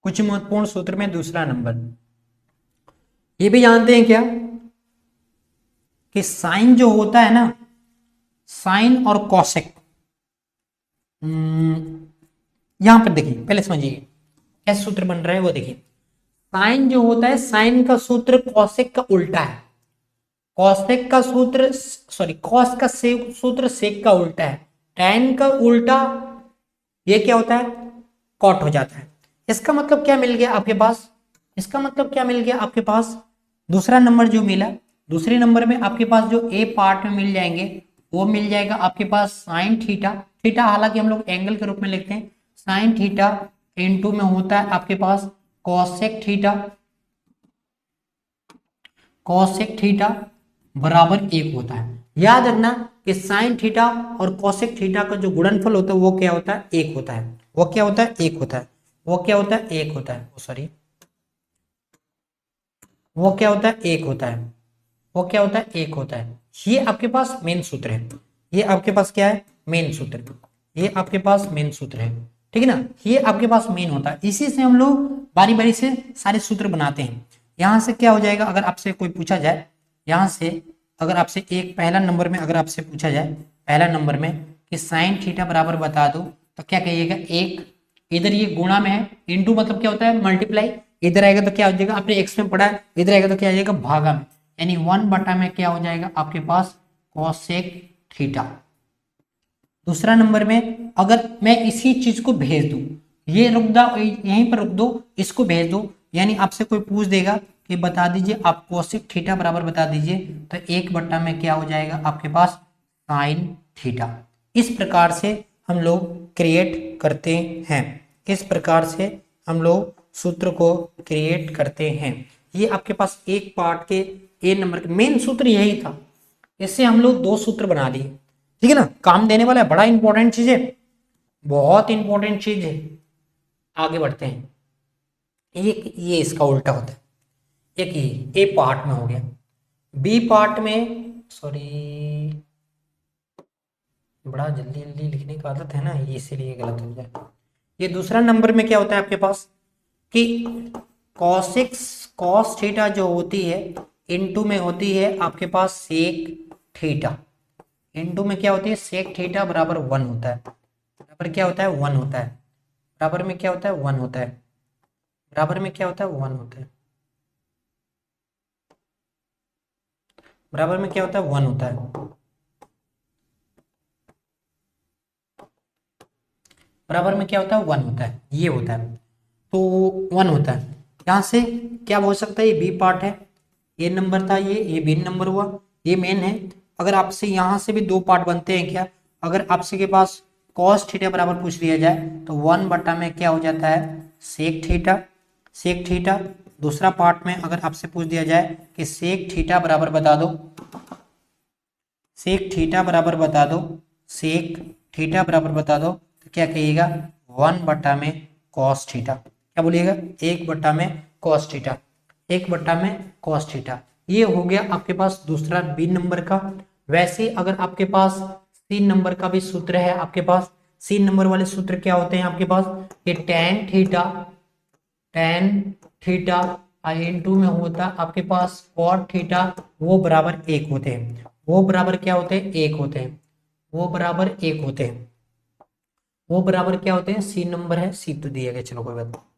कुछ महत्वपूर्ण सूत्र में दूसरा नंबर। ये भी जानते हैं क्या कि साइन जो होता है ना, साइन और कॉसेक, यहां पर देखिए, पहले समझिए कैसे सूत्र बन रहा है वो देखिए। साइन जो होता है, साइन का सूत्र कॉसेक का उल्टा है। कॉसेक का सूत्र, सॉरी, कॉस का सूत्र सेक का उल्टा है। टैन का उल्टा ये क्या होता है, कॉट हो जाता है। इसका मतलब क्या मिल गया आपके पास, इसका मतलब क्या मिल गया आपके पास, दूसरा नंबर जो मिला, दूसरे नंबर में आपके पास जो ए पार्ट में मिल जाएंगे वो मिल जाएगा आपके पास साइन थीटा। थीटा हालांकि हम लोग एंगल के रूप में लिखते हैं, साइन थीटा इनटू में होता है आपके पास कॉसेक थीटा। कॉसेक थीटा बराबर एक होता है। याद रखना कि साइन थीटा और कॉसेक थीटा का जो गुणनफल होता है वो क्या होता है, एक होता है। वो क्या होता है, एक होता है। वो क्या होता है, एक होता है। सॉरी, वो क्या होता है, एक होता है। वो क्या होता है, एक होता है। ये आपके पास मेन सूत्र है। ये आपके पास क्या है, मेन सूत्र। ये आपके पास मेन सूत्र है, ठीक है ना। ये आपके पास मेन होता है। इसी से हम लोग बारी बारी से सारे सूत्र बनाते हैं। यहां से क्या हो जाएगा, अगर आपसे कोई पूछा जाए, यहां से अगर आपसे एक पहला नंबर में अगर आपसे पूछा जाए, पहला नंबर में कि साइन थीटा बराबर बता दो, तो क्या कहिएगा, एक। इधर ये गुणा में है, इनटू मतलब क्या होता है, मल्टीप्लाई। इधर आएगा तो क्या हो जाएगा, आपने एक्स में पढ़ा है, इधर आएगा तो क्या आ जाएगा, भागा में। यानी 1 बटा में क्या हो जाएगा आपके पास, कॉसेक थीटा। दूसरा नंबर में अगर मैं इसी चीज को भेज दूं, ये रुक दो, यहीं पर रुक दो, इसको भेज दो, यानी आपसे कोई पूछ देगा कि बता दीजिए आप कोसेक थीटा बराबर बता दीजिए, तो 1 बटा में क्या हो जाएगा आपके पास, साइन थीटा। इस प्रकार से हम लोग क्रिएट करते हैं। इस प्रकार से हम लोग सूत्र को क्रिएट करते हैं। ये आपके पास एक पार्ट के ए नंबर के मेन सूत्र यही था। इससे हम लोग दो सूत्र बना लिए, ठीक है ना। काम देने वाला है, बड़ा इंपॉर्टेंट चीज है, बहुत इंपॉर्टेंट चीज है। आगे बढ़ते हैं। एक ये इसका उल्टा होता है, एक ये ए पार्ट में हो गया, बी पार्ट में, सॉरी, बड़ा जल्दी जल्दी लिखने की आदत है ना, ये इसीलिए गलत हो जाए। ये दूसरा नंबर में क्या होता है आपके पास कि कॉसिक्स, कॉस थीटा जो होती है इनटू में होती है आपके पास सेक थीटा। इनटू में क्या होती है, सेक थीटा बराबर 1 होता है। बराबर क्या होता है, 1 होता है। बराबर में क्या होता है, 1 होता है। बराबर में क्या होता है, 1 होता है। बराबर में क्या होता है, 1 होता है। बराबर में क्या होता है, 1 होता है, ये होता है। तो 1 होता है। यहाँ से क्या हो सकता है, ये बी पार्ट है, ये नंबर था, ये बी नंबर हुआ, ये मेन है। अगर आपसे यहाँ से भी दो पार्ट बनते हैं क्या, अगर आपसे के पास कॉस थीटा बराबर पूछ लिया जाए तो 1 बटा में क्या हो जाता है, सेक थीटा। Sec theta. दूसरा पार्ट में अगर आपसे पूछ दिया जाए कि सेक थीटा बराबर बता दो, सेक थीटा बराबर बता दो, सेक थीटा बराबर बता दो, तो क्या कहिएगा, 1 बटा में कॉस थीटा। क्या बोलिएगा, 1 बटा में कॉस थीटा। 1 बटा में कॉस थीटा। ये हो गया आपके पास दूसरा बी नंबर का। वैसे अगर आपके पास सी नंबर का भी सूत्र है, आपके पास सी नंबर वाले सूत्र क्या होते हैं आपके पास, ये tan theta, tan theta into में होता है आपके पास कॉट थीटा, वो बराबर एक होते हैं। वो बराबर क्या होते हैं, एक होते हैं। वो बराबर एक होते हैं। वो बराबर क्या होते हैं, सी नंबर है, सी तो दिया गया, चलो कोई बात नहीं।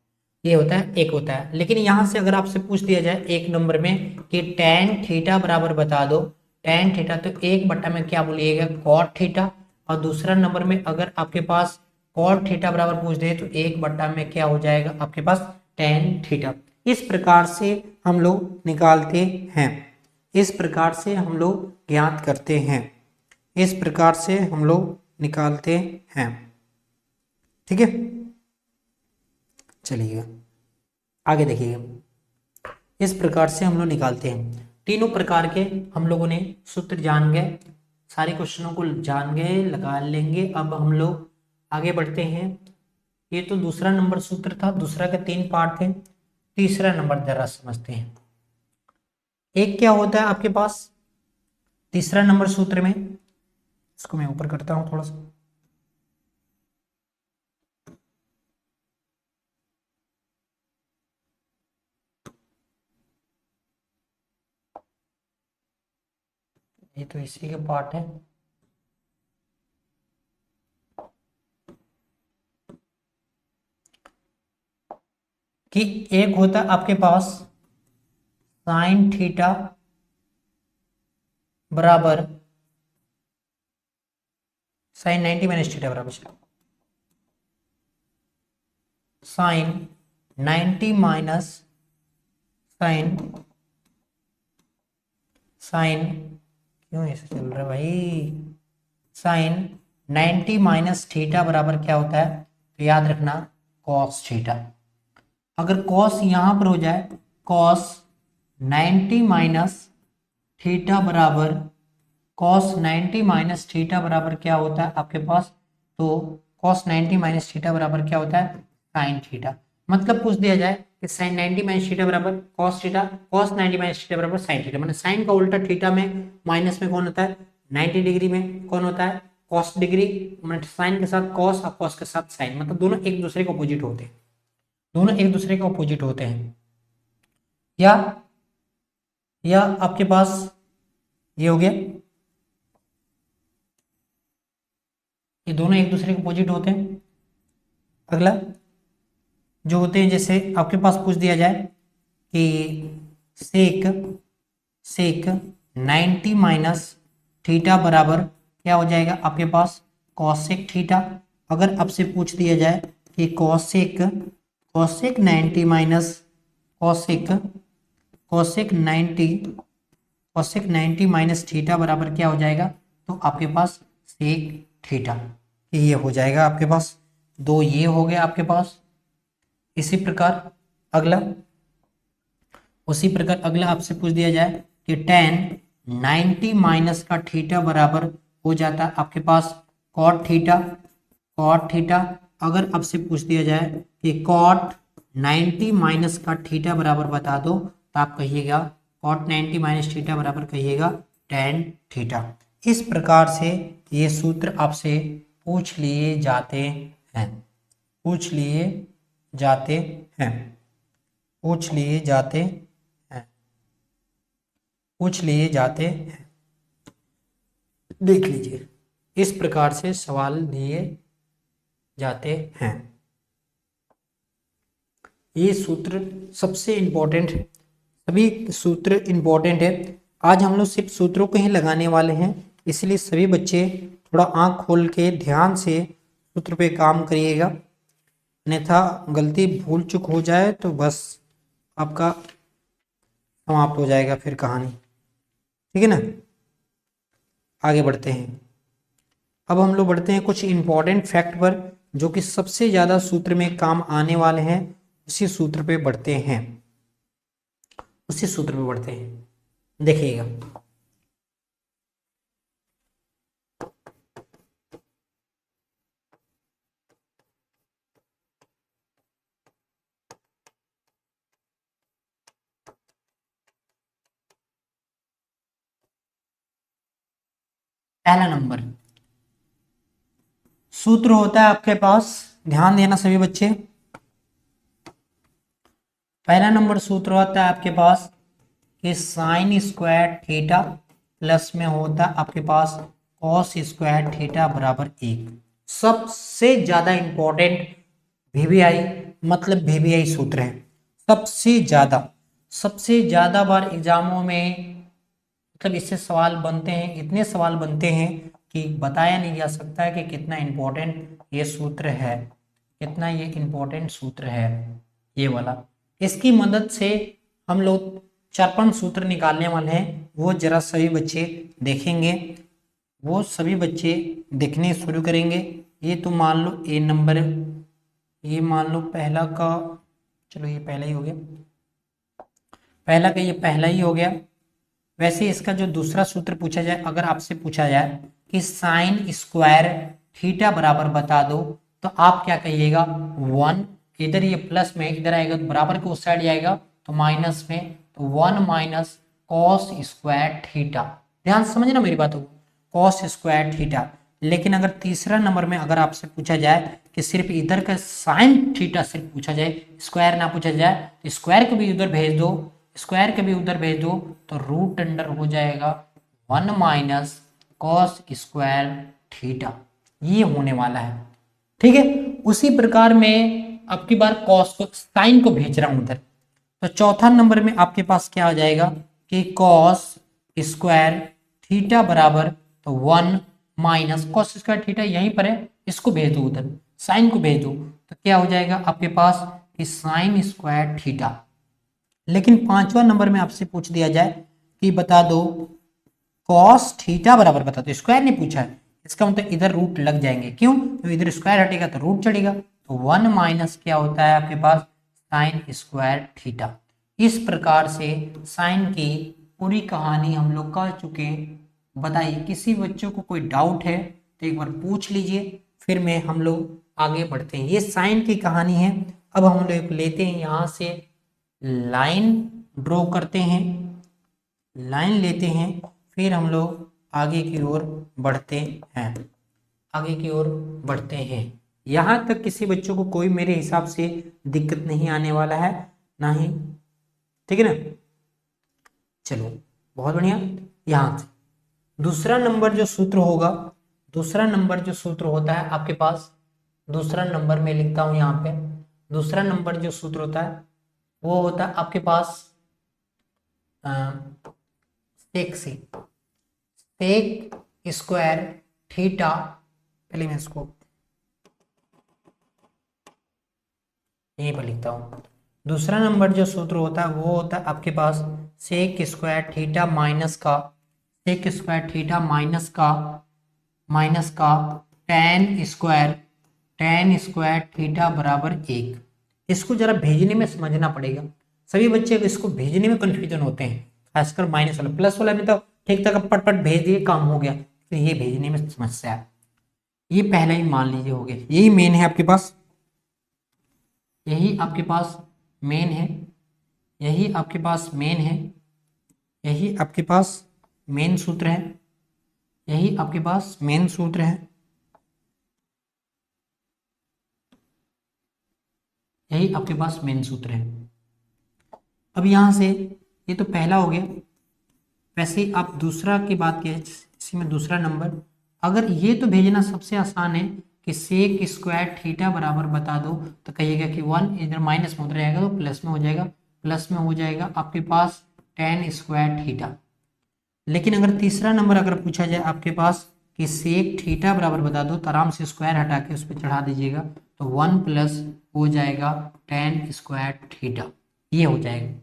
ये होता है, एक होता है। लेकिन यहां से अगर आपसे पूछ दिया जाए एक नंबर में कि टेन थीटा बराबर बता दो, टेन थीटा, तो 1 बटा में क्या बोलिएगा, कॉट थीटा। और दूसरा नंबर में अगर आपके पास कॉट थीटा बराबर पूछ दे तो 1 बटा में क्या हो जाएगा आपके पास, टेन थीटा। इस प्रकार से हम लोग निकालते हैं। इस प्रकार से हम लोग ज्ञात करते हैं। इस प्रकार से हम लोग निकालते हैं, ठीक है। चलिए आगे देखिएगा। इस प्रकार से हम लोग निकालते हैं। तीनों प्रकार के हम लोगों ने सूत्र जान गए, सारे क्वेश्चनों को जान गए, लगा लेंगे। अब हम लोग आगे बढ़ते हैं। ये तो दूसरा नंबर सूत्र था, दूसरा के 3 पार्ट थे। तीसरा नंबर जरा समझते हैं। एक क्या होता है आपके पास तीसरा नंबर सूत्र में, इसको मैं ऊपर करता हूं थोड़ा सा। ये तो इसी के पार्ट है। कि एक होता है आपके पास साइन थीटा बराबर साइन 90 माइनस थीटा बराबर साइन 90 माइनस साइन साइन क्यों ऐसे चल रहा है भाई, साइन 90 माइनस थीटा बराबर क्या होता है, तो याद रखना कॉस थीटा। अगर कॉस यहां पर हो जाए कॉस 90 माइनस थीटा बराबर कॉस 90 माइनस थीटा बराबर क्या होता है आपके पास, तो कॉस 90 माइनस थीटा बराबर क्या होता है साइन थीटा। मतलब पूछ दिया जाए कि साइन 90 माइनस थीटा बराबर cos theta, cos 90 minus theta बराबर साइन थीटा, मतलब साइन का उल्टा थीटा में माइनस में कौन होता है 90 डिग्री में कौन होता है कॉस डिग्री, मतलब साइन के साथ कॉस और कॉस के साथ साइन, मतलब दोनों एक दूसरे के अपोजिट होते हैं, दोनों एक दूसरे के अपोजिट होते हैं। या आपके पास ये हो गया, ये दोनों एक दूसरे के अपोजिट होते हैं। अगला जो होते हैं, जैसे आपके पास पूछ दिया जाए कि सेक सेक 90 माइनस थीटा बराबर क्या हो जाएगा आपके पास कॉसेक थीटा। अगर आपसे पूछ दिया जाए कि cosec cosec 90 minus cosec cosec 90 cosec 90 minus theta बराबर क्या हो जाएगा, तो आपके पास सेक थीटा, ये हो जाएगा आपके पास, दो ये हो गया आपके पास। इसी प्रकार अगला उसी प्रकार अगला आपसे पूछ दिया जाए कि टेन 90 माइनस का थीटा बराबर हो जाता है आपके पास कॉट थीटा। कॉट थीटा अगर आपसे पूछ दिया जाए कि कॉट 90 माइनस का थीटा बराबर बता दो, तो आप कहिएगा कॉट 90 माइनस थीटा बराबर कहिएगा टेन थीटा। इस प्रकार से ये सूत्र आपसे पूछ लिए जाते हैं, पूछ लिए जाते हैं, पूछ लिए जाते हैं, पूछ लिए जाते हैं। देख लीजिए इस प्रकार से सवाल दिए जाते हैं। ये सूत्र सबसे इंपॉर्टेंट है, सभी सूत्र इंपॉर्टेंट है। आज हम लोग सिर्फ सूत्रों को ही लगाने वाले हैं, इसलिए सभी बच्चे थोड़ा आंख खोल के ध्यान से सूत्र पे काम करिएगा, अन्यथा गलती भूल चूक हो जाए तो बस आपका समाप्त हो जाएगा फिर कहानी। ठीक है ना, आगे बढ़ते हैं। अब हम लोग बढ़ते हैं कुछ इंपॉर्टेंट फैक्ट पर, जो कि सबसे ज्यादा सूत्र में काम आने वाले हैं। उसी सूत्र पे बढ़ते हैं, उसी सूत्र पे बढ़ते हैं, देखिएगा। पहला नंबर सूत्र होता है आपके पास, ध्यान देना सभी बच्चे। पहला नंबर सूत्र होता है आपके पास कि साइन स्क्वायर थीटा प्लस में होता है आपके पास कॉस स्क्वायर थीटा बराबर एक। सबसे ज्यादा इंपॉर्टेंट वीवीआई मतलब वीवीआई सूत्र है, सबसे ज्यादा बार एग्जामों में मतलब इससे सवाल बनते हैं, इतने सवाल बनते हैं कि बताया नहीं जा सकता है कि कितना इंपॉर्टेंट ये सूत्र है, कितना ये इंपॉर्टेंट सूत्र है ये वाला। इसकी मदद से हम लोग 4-5 सूत्र निकालने वाले हैं, वो जरा सभी बच्चे देखेंगे, वो सभी बच्चे देखने शुरू करेंगे। ये तो मान लो ए नंबर, ये मान लो पहला का, चलो ये पहला ही हो गया, पहला का ये पहला ही हो गया। वैसे इसका जो दूसरा सूत्र पूछा जाए, अगर आपसे पूछा जाए कि साइन स्क्वायर थीटा बराबर बता दो, तो आप क्या कहिएगा 1, इधर ये प्लस में इधर आएगा तो बराबर के उस साइड जाएगा तो माइनस में, तो 1 माइनस कॉस स्क्वायर थीटा। ध्यान से समझना मेरी बातों को, कॉस स्क्वायर थीटा। लेकिन अगर तीसरा नंबर में अगर आपसे पूछा जाए कि सिर्फ इधर का साइन थीटा सिर्फ पूछा जाए, स्क्वायर ना पूछा जाए, तो स्क्वायर को भी उधर भेज दो, स्क्वायर के भी उधर भेज दो, तो रूट अंडर हो जाएगा 1 माइनस कॉस स्क्वायर थीटा, ये होने वाला है। ठीक है, उसी प्रकार में अब की बार कॉस को साइन को भेज रहा हूं उधर, तो चौथा नंबर में आपके पास क्या आ जाएगा कि कॉस स्क्वायर थीटा बराबर, तो 1 माइनस कॉस स्क्वायर थीटा यहीं पर है, इसको भेज दो उधर, साइन को भेज दो, तो क्या हो जाएगा आपके पास कि साइन स्क्वायर थीटा। लेकिन पांचवा नंबर में आपसे पूछ दिया जाए कि बता दो कॉस थीटा बराबर, बता दो, स्क्वायर ने पूछा है, इसका मतलब इधर रूट लग जाएंगे, क्यों, तो इधर स्क्वायर हटेगा तो रूट चढ़ेगा, तो 1 माइनस क्या होता है आपके पास साइन स्क्वायर थीटा। इस प्रकार से साइन की पूरी कहानी हम लोग कर चुके। बताइए किसी बच्चों को कोई डाउट है तो एक बार पूछ लीजिए, फिर में हम लोग आगे बढ़ते हैं। ये साइन की कहानी है। अब हम लोग लेते हैं यहाँ से लाइन ड्रॉ करते हैं, लाइन लेते हैं, फिर हम लोग आगे की ओर बढ़ते हैं, आगे की ओर बढ़ते हैं। यहां तक किसी बच्चों को कोई मेरे हिसाब से दिक्कत नहीं आने वाला है, ना ही, ठीक है ना। चलो बहुत बढ़िया। यहां से दूसरा नंबर जो सूत्र होगा, दूसरा नंबर जो सूत्र होता है आपके पास, दूसरा नंबर में लिखता हूं यहाँ पे, दूसरा नंबर जो सूत्र होता है वो होता है आपके पास सेक से, सेक स्क्वायर थीटा, पहले मैं इसको यहीं पर लिखता हूं। दूसरा नंबर जो सूत्र होता है वो होता है आपके पास सेक स्क्वायर थीटा माइनस का, सेक स्क्वायर थीटा माइनस का ten square, ten square theta बराबर 1। इसको जरा भेजने में समझना पड़ेगा, सभी बच्चे इसको भेजने में कंफ्यूजन होते हैं, खासकर माइनस वाला, प्लस वाला में तो ठीक तक पट पट भेज दिए काम हो गया, तो ये भेजने में समस्या है। ये पहला ही मान लीजिए हो गया, यही मेन है आपके पास, यही आपके पास मेन है, यही आपके पास मेन है, यही आपके पास मेन सूत्र है, यही आपके पास मेन सूत्र है, यही आपके पास मेन सूत्र है। अब यहां से ये तो पहला हो गया। वैसे ही आप दूसरा की बात किए, इसी में दूसरा नंबर, अगर ये तो भेजना सबसे आसान है कि सेक स्क्वायर थीटा बराबर बता दो, तो कहिएगा कि 1 इधर माइनस में उधर जाएगा तो प्लस में हो जाएगा, प्लस में हो जाएगा आपके पास टेन स्क्वायर थीटा। लेकिन अगर तीसरा नंबर अगर पूछा जाए आपके पास कि सेक थीटा बराबर बता दो, तो आराम से स्क्वायर हटा के उस पर चढ़ा दीजिएगा, तो 1 प्लस हो जाएगा टेन स्क्वायर थीटा, ये हो जाएगा।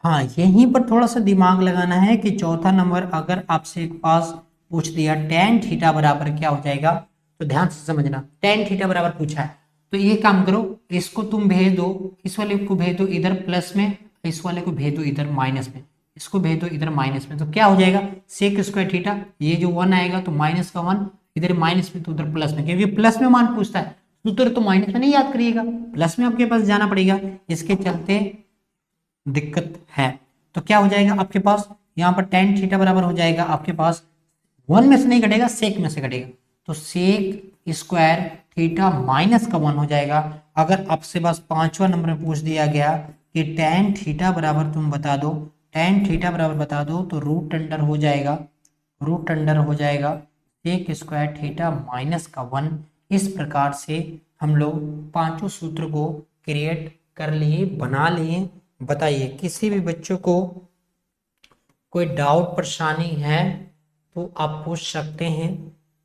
हाँ, यहीं पर थोड़ा सा दिमाग लगाना है कि चौथा नंबर अगर आपसे एक पास पूछ दिया टेन थीटा बराबर क्या हो जाएगा, तो ध्यान से समझना, टेन थीटा बराबर पूछा है, तो ये काम करो, इसको तुम भेज दो, इस वाले को भेज दो इधर प्लस में, इस वाले को भेज दो इधर माइनस में, इसको भेज दो इधर माइनस में, तो क्या हो जाएगा सेक स्क्वायर थीटा, ये जो 1 आएगा तो माइनस का 1, इधर माइनस में तो उधर प्लस में, क्योंकि प्लस में मान पूछता है, सूत्र तो माइनस में नहीं याद करिएगा, प्लस में आपके पास जाना पड़ेगा, इसके चलते दिक्कत है। तो क्या हो जाएगा आपके पास यहाँ पर टेन थीटा बराबर हो जाएगा आपके पास, 1 में से नहीं घटेगा, सेक में से घटेगा, तो सेक स्क्वायर थीटा माइनस का 1 हो जाएगा। अगर आपसे बस पांचवा नंबर में पूछ दिया गया कि टेन थीटा बराबर तुम बता दो, टेन थीटा बराबर बता दो, तो रूट अंडर हो जाएगा, रूट अंडर हो जाएगा सेक स्क्वायर थीटा माइनस का 1। इस प्रकार से हम लोग पांचों सूत्र को क्रिएट कर लिए, बना लिए। बताइए किसी भी बच्चों को कोई डाउट परेशानी है तो आप पूछ सकते हैं।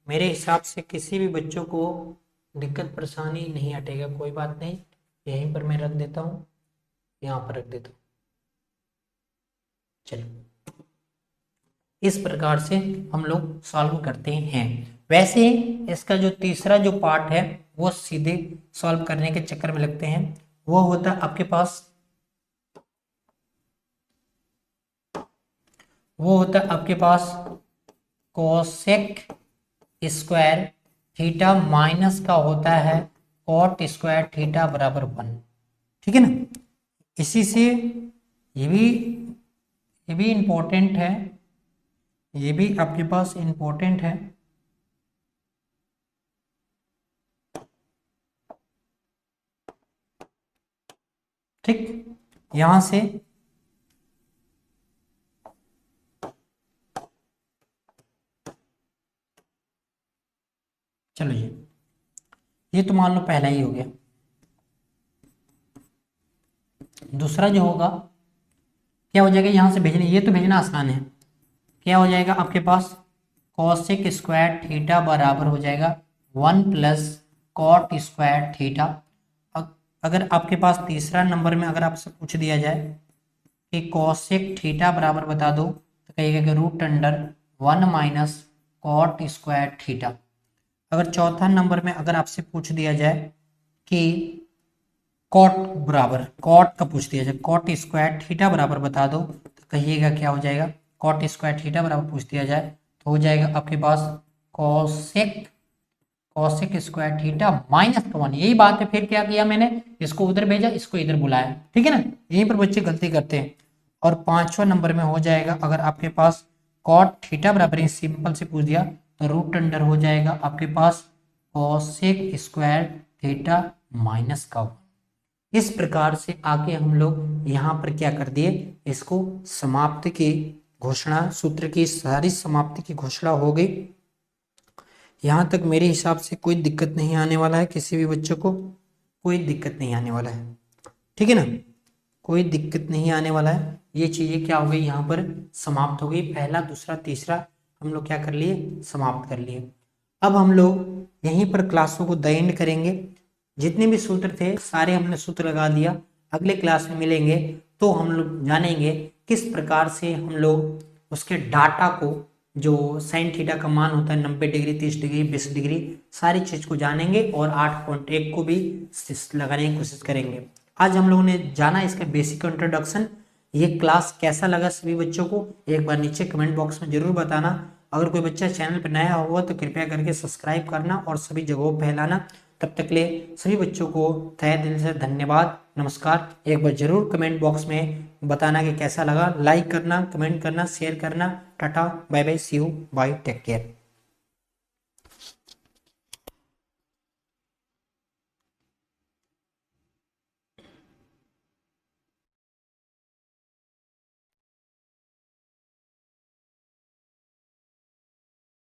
मेरे हिसाब से किसी भी बच्चों को दिक्कत परेशानी नहीं हटेगा, कोई बात नहीं, यहीं पर मैं रख देता हूँ, यहाँ पर रख देता हूँ। चलिए इस प्रकार से हम लोग सॉल्व करते हैं। वैसे इसका जो तीसरा जो पार्ट है वो सीधे सॉल्व करने के चक्कर में लगते हैं, वो होता है आपके पास, वो होता है आपके पास कोसेक स्क्वायर थीटा माइनस का होता है कॉट स्क्वायर थीटा बराबर 1। ठीक है ना, इसी से ये भी इंपॉर्टेंट है, ये भी आपके पास इंपॉर्टेंट है। ठीक, यहां से ये तो मान लो पहला ही हो गया। दूसरा जो होगा क्या हो जाएगा, यहां से भेजने, ये तो भेजना आसान है। क्या हो जाएगा आपके पास, कॉसेक स्क्वायर थीटा बराबर हो जाएगा 1 प्लस कॉट स्क्वायर थीटा। अगर आपके पास तीसरा नंबर में अगर आपसे पूछ दिया जाए कि कॉसेक थीटा बराबर बता दो, तो कहिएगा कि root under 1 minus cot square theta. अगर चौथा नंबर में अगर आपसे पूछ दिया जाए कि कॉट बराबर, कॉट का पूछ दिया जाए, कॉट स्क्वायर थीटा बराबर बता दो, तो कहिएगा क्या हो जाएगा, कॉट स्क्वायर थीटा बराबर पूछ दिया जाए तो हो जाएगा आपके पास cosec, cosec square theta minus का 1। यही बात है, फिर क्या किया मैंने, इसको उधर भेजा, इसको इधर बुलाया, ठीक है ना। यहीं पर बच्चे गलती करते हैं। और पांचवा नंबर में हो जाएगा अगर आपके पास कॉट थीटा बराबर सिंपल से पूछ दिया तो रूट अंडर हो जाएगा आपके पास कॉसेक स्क्वायर थीटा माइनस का 1। इस प्रकार से आगे हम लोग यहाँ पर क्या कर दिए, इसको समाप्ति की घोषणा, सूत्र की सारी समाप्ति की घोषणा हो गई। यहाँ तक मेरे हिसाब से कोई दिक्कत नहीं आने वाला है, किसी भी बच्चों को कोई दिक्कत नहीं आने वाला है, ठीक है ना, कोई दिक्कत नहीं आने वाला है। ये चीजें क्या हो गई, यहाँ पर समाप्त हो गई। पहला दूसरा तीसरा हम लोग क्या कर लिए, समाप्त कर लिए। अब हम लोग यहीं पर क्लासों को द एंड करेंगे। जितने भी सूत्र थे सारे हमने सूत्र लगा दिया। अगले क्लास में मिलेंगे तो हम लोग जानेंगे किस प्रकार से हम लोग उसके डाटा को, जो साइन थीटा का मान होता है 90 डिग्री, 30 डिग्री, 20 डिग्री, सारी चीज को जानेंगे और 8.1 को भी लगाने की कोशिश करेंगे। आज हम लोगों ने जाना इसका बेसिक इंट्रोडक्शन। ये क्लास कैसा लगा सभी बच्चों को एक बार नीचे कमेंट बॉक्स में जरूर बताना। अगर कोई बच्चा चैनल पर नया होगा तो कृपया करके सब्सक्राइब करना और सभी जगहों पर फैलाना। तब तक के लिए सभी बच्चों को तहे दिल से धन्यवाद, नमस्कार। एक बार जरूर कमेंट बॉक्स में बताना कि कैसा लगा, लाइक करना, कमेंट करना, शेयर करना। Tata bye bye, see you, bye, take care.